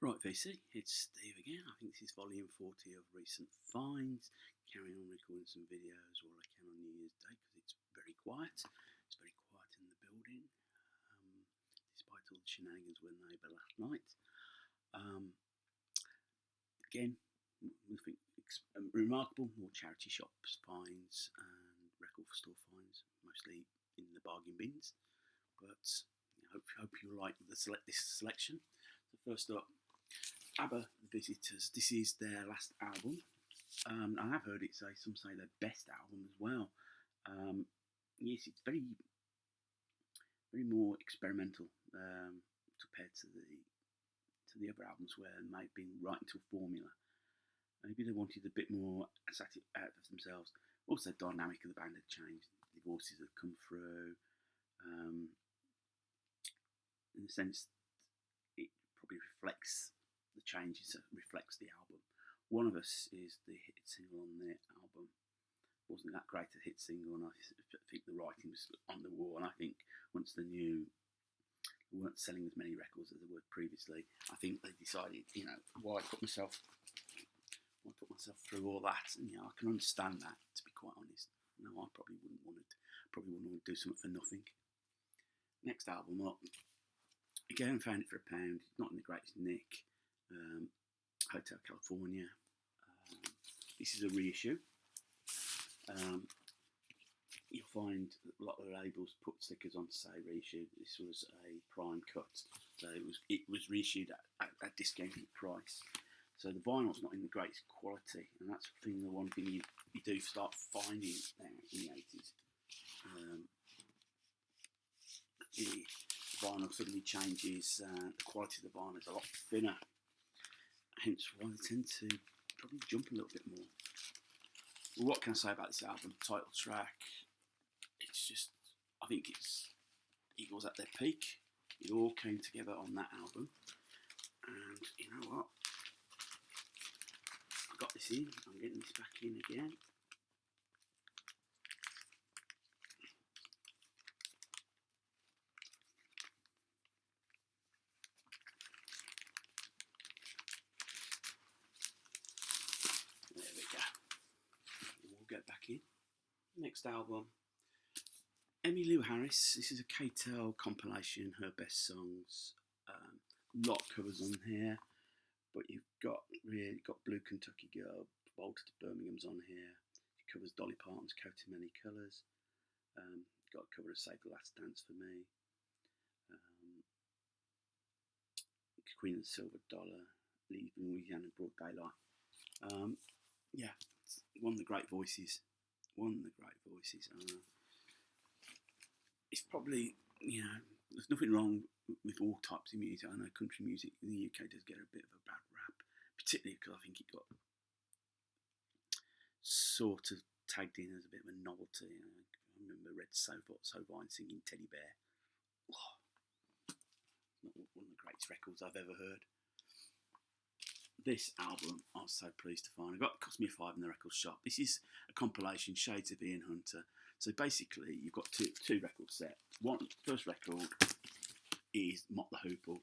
Right, VC, it's Steve again. I think this is volume 40 of recent finds. Carrying on recording some videos while I can on New Year's Day because it's very quiet. It's very quiet in the building, despite all the shenanigans with the neighbour last night. Again, nothing remarkable, more charity shops finds and record store finds, mostly in the bargain bins. But hope you like this selection. So first up, Abba Visitors. This is their last album. I have heard it some say their best album as well. Yes, it's very more experimental compared to the other albums where they might have been writing to a formula. Maybe they wanted a bit more out of themselves. Also, the dynamic of the band had changed. The voices had come through. In a sense, it probably reflects the changes, that reflects the album. One of Us is the hit single on the album. Wasn't that great a hit single, and I think the writing was on the wall. And I think once they knew they weren't selling as many records as they were previously, I think they decided, why put myself through all that? And I can understand that, to be quite honest. No, I probably wouldn't want to do something for nothing. Next album up, again, found it for £1. Not in the greatest nick. Hotel California. This is a reissue. You'll find a lot of the labels put stickers on to say reissue. This was a prime cut, so it was reissued at a discounted price. So the vinyl's not in the greatest quality, and that's the one thing you do start finding now in the 80s. The vinyl suddenly changes. The quality of the vinyl is a lot thinner, hence why they tend to probably jump a little bit more. Well, what can I say about this album? Title track, it's just, I think it's Eagles at their peak. It all came together on that album, and you know what? I got this in. I'm getting this back in again. There we go. We'll get back in. Next album, Emmylou Harris. This is a K-Tel compilation, her best songs. A lot of covers on here, but you've got Blue Kentucky Girl, Bolted to Birmingham's on here. It covers Dolly Parton's Coat in Many Colours. Got a cover of Save the Last Dance for Me. Queen of the Silver Dollar, Leaving Louisiana in Broad Daylight. Yeah, it's one of the great voices. It's probably, there's nothing wrong with all types of music. I know country music in the UK does get a bit of a bad rap, particularly because I think it got sort of tagged in as a bit of a novelty. I remember Red Sovine singing Teddy Bear. Oh, not one of the greatest records I've ever heard. This album I was so pleased to find. It cost me $5 in the record shop. This is a compilation, Shades of Ian Hunter. So basically, you've got two record set. First record is Mott the Hoople,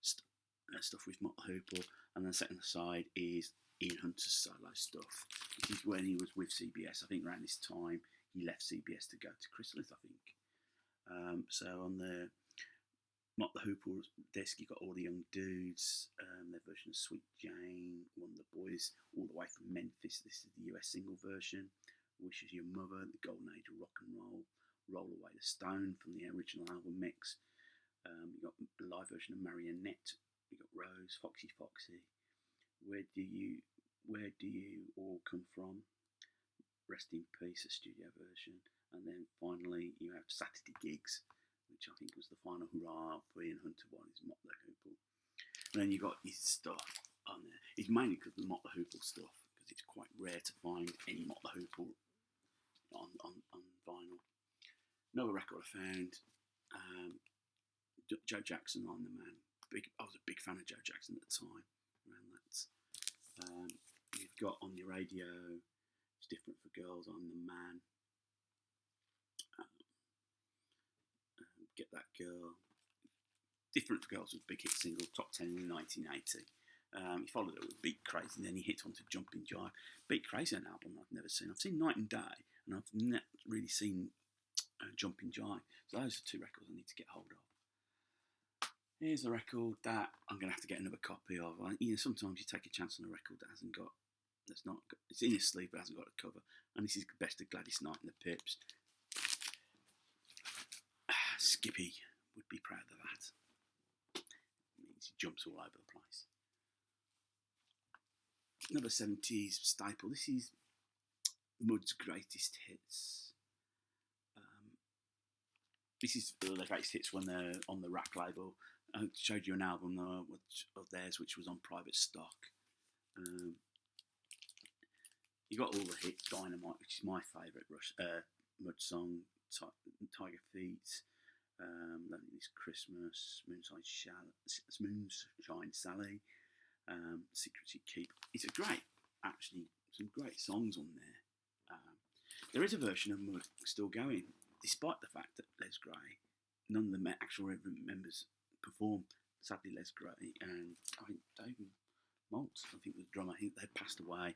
stuff with Mott the Hoople, and then the second side is Ian Hunter's solo stuff. This is when he was with CBS. I think around this time he left CBS to go to Chrysalis, I think. So on the Mott the Hoople disc, you got All the Young Dudes, their version of Sweet Jane, One of the Boys, All the Way from Memphis. This is the US single version. Wishes Your Mother, The Golden Age of Rock and Roll, Roll Away the Stone from the original album mix. You got a live version of Marionette. You got Rose, Foxy Foxy, Where Do You All Come From, Rest in Peace, a studio version, and then finally you have Saturday Gigs, which I think was the final hurrah for Ian Hunter one, is Mott the Hoople. And then you got his stuff on there. It's mainly because of the Mott the Hoople stuff, because it's quite rare to find any Mott the Hoople on vinyl. Another record I found, Joe Jackson, I'm the Man. I was a big fan of Joe Jackson at the time. Around that, you've got On Your Radio, It's Different for Girls, I'm the Man. Get That Girl, Different Girls was a big hit single, top 10 in 1980. He followed it with Beat Crazy, and then he hit onto Jumping Jive. Beat Crazy, an album I've never seen. I've seen Night and Day, and I've not really seen Jumping Jive. So those are two records I need to get hold of. Here's a record that I'm going to have to get another copy of. Sometimes you take a chance on a record that it's in a sleeve but hasn't got a cover. And this is the best of Gladys Knight and the Pips. Skippy would be proud of that. It means he jumps all over the place. Another 70s staple. This is Mud's greatest hits. This is their greatest hits when they're on the Rack label. I showed you an album of theirs which was on Private Stock. You got all the hits, Dynamite, which is my favourite Mud song, Tiger Feet, Lonely's Christmas, Moonshine Sally, Secrets You Keep. It's some great songs on there. There is a version of Mud still going, despite the fact that Les Gray, none of the actual members performed. Sadly, Les Gray and I think David Maltz, I think the drummer, they passed away,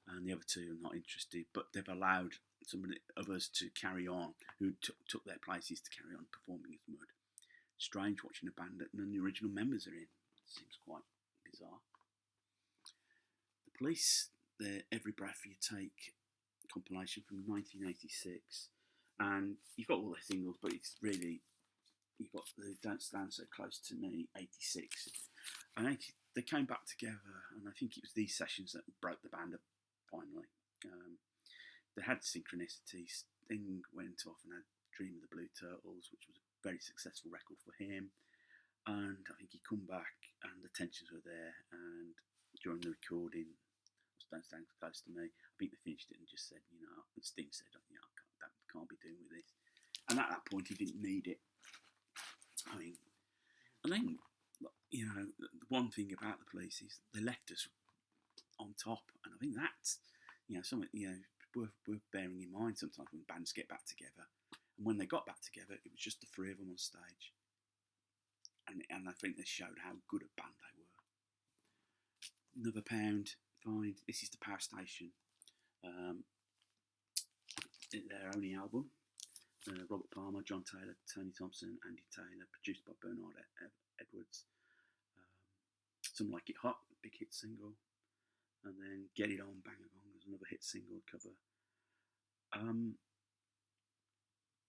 and the other two are not interested. But they've allowed some of the others to carry on, who took their places to carry on performing as Mud. Strange watching a band that none of the original members are in. Seems quite bizarre. The Police, their Every Breath You Take compilation from 1986, and you've got all the singles, but it's really, you've got the Don't Stand So Close to Me 86, and they came back together, and I think it was these sessions that broke the band up finally. They had synchronicities. Sting went off and had Dream of the Blue Turtles, which was a very successful record for him, and I think he come back and the tensions were there, and during the recording Don't Stand Close to Me, I think they finished it and just said, and Sting said, I can't be doing with this, and at that point he didn't need it. And then, the one thing about the Police is they left us on top, and I think that's, something, worth bearing in mind sometimes when bands get back together. And when they got back together, it was just the three of them on stage, and I think they showed how good a band they were. Another pound find. This is the Power Station. Their only album. Robert Palmer, John Taylor, Tony Thompson, Andy Taylor, produced by Bernard Edwards. Some Like It Hot, big hit single, and then Get It On, Bang A Gong was another hit single cover.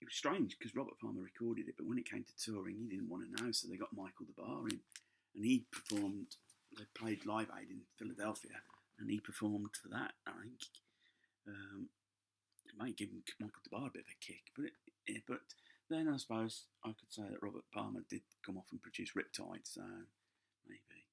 It was strange because Robert Palmer recorded it, but when it came to touring, he didn't want to know, so they got Michael the Bar in, and he performed. They played Live Aid in Philadelphia, and he performed for that. I think it might give Michael the Bar a bit of a kick, but then I suppose I could say that Robert Palmer did come off and produce Riptide, so maybe.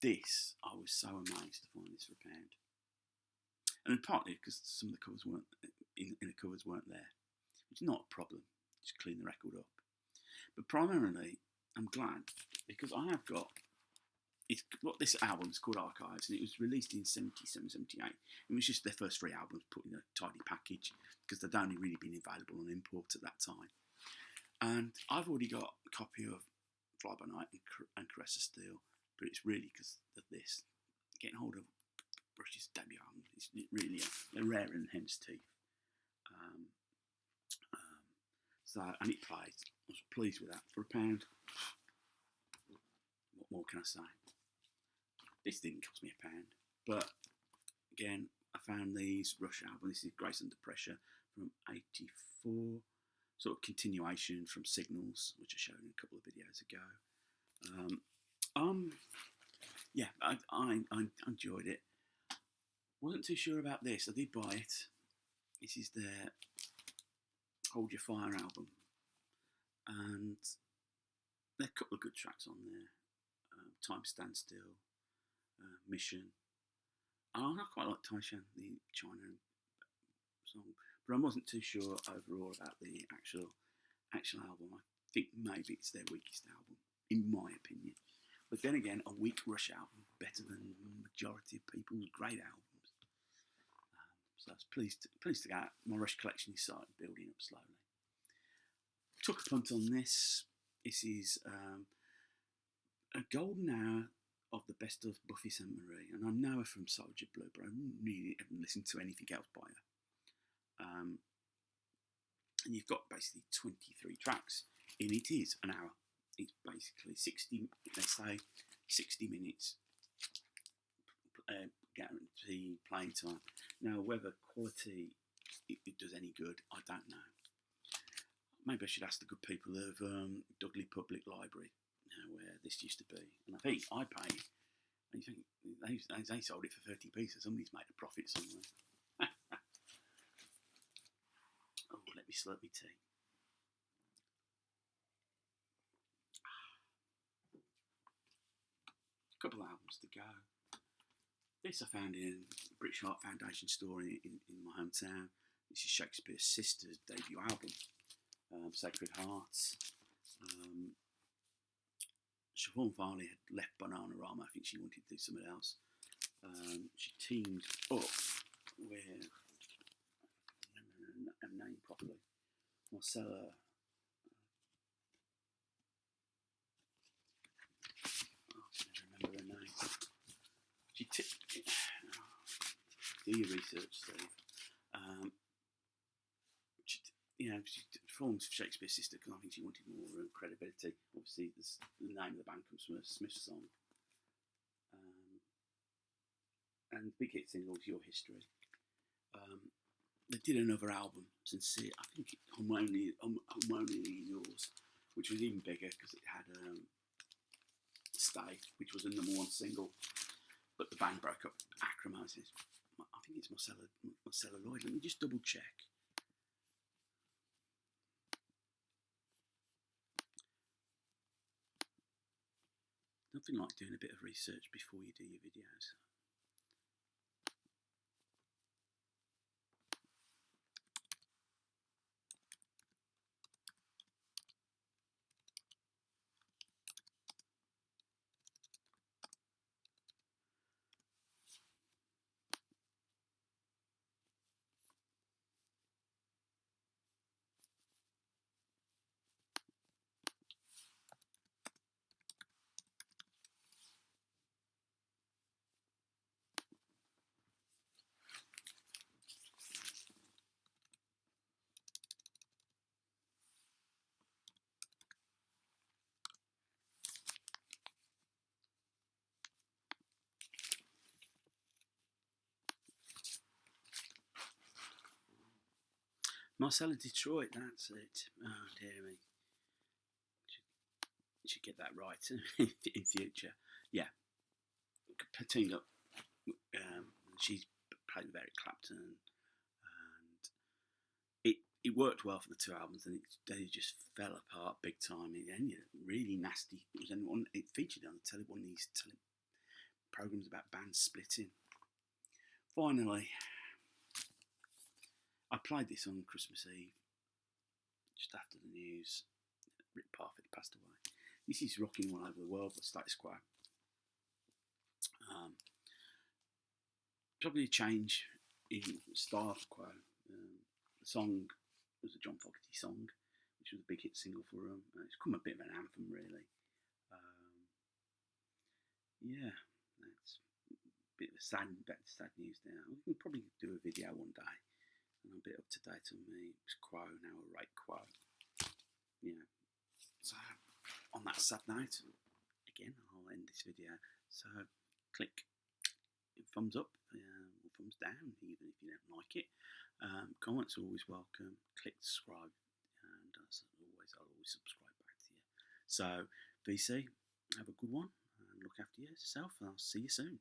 This, I was so amazed to find this for £1. And partly because some of the covers weren't in the covers weren't there, which is not a problem. Just clean the record up. But primarily, I'm glad because I have got. This album is called Archives, and it was released in 77, 78. It was just their first 3 albums put in a tidy package because they'd only really been available on import at that time. And I've already got a copy of Fly By Night and Caress of Steel, but it's really because of this. Getting hold of Brush's debut album, it's really they're rare in hen's teeth. And it played. I was pleased with that. For £1, what more can I say? This didn't cost me £1, but again, I found these Rush album. This is Grace Under Pressure from '84, sort of continuation from Signals, which I showed in a couple of videos ago. Yeah, I enjoyed it. Wasn't too sure about this. I did buy it. This is their Hold Your Fire album, and there are a couple of good tracks on there. Time Stands Still, Mission. I quite like Taishan, the China song, but I wasn't too sure overall about the actual album. I think maybe it's their weakest album, in my opinion. But then again, a weak Rush album better than the majority of people's great albums. So I was pleased to get my Rush collection is started building up slowly. Took a punt on this. This is a golden hour of the best of Buffy St Marie, and I know her from Soldier Blue, but I really haven't listened to anything else by her. And you've got basically 23 tracks, and it is an hour. It's basically 60. They say 60 minutes guaranteed playing time. Now, whether quality it does any good, I don't know. Maybe I should ask the good people of Dudley Public Library, where this used to be. And I think I paid. And you think they sold it for 30p, so somebody's made a profit somewhere. Oh, let me slurp my tea. A couple of albums to go. This I found in the British Art Foundation store in my hometown. This is Shakespeare Sisters' debut album, Sacred Hearts. Siobhan Farley had left Bananarama. I think she wanted to do something else. She teamed up with, I remember her name properly, Marcella. I can't remember her name. Do your research, Steve. She formed Shakespeare Sisters because I think she wanted more credibility. Obviously, the name of the band comes from a Smith song. And the big hit single was Your History. They did another album, Sincere. I think I'm Only Yours, which was even bigger because it had Stay, which was a #1 single. But the band broke up. Acrimonious. I think it's Marcella Lloyd. Let me just double check. Nothing like doing a bit of research before you do your videos. Marcella Detroit, that's it. Oh, dear me. Should get that right in future. Yeah. Teamed up. She's played with Eric Clapton. And it worked well for the two albums, and they just fell apart big time. It ended really nasty. It featured on one of these programs about bands splitting. Finally, I played this on Christmas Eve, just after the news. Rick Parfitt passed away. This is rocking all over the world, the status quo. Probably a change in style for Quo. The song was a John Fogerty song, which was a big hit single for him. It's become a bit of an anthem, really. Yeah, that's a bit of sad news now. We can probably do a video one day, and I'm a bit up to date on me. It's Quo now, a right Quo. Yeah. So on that sad note, again, I'll end this video. So click thumbs up or thumbs down, even if you don't like it. Comments are always welcome. Click subscribe, and as always, I'll always subscribe back to you. So VC, have a good one, and look after yourself, and I'll see you soon.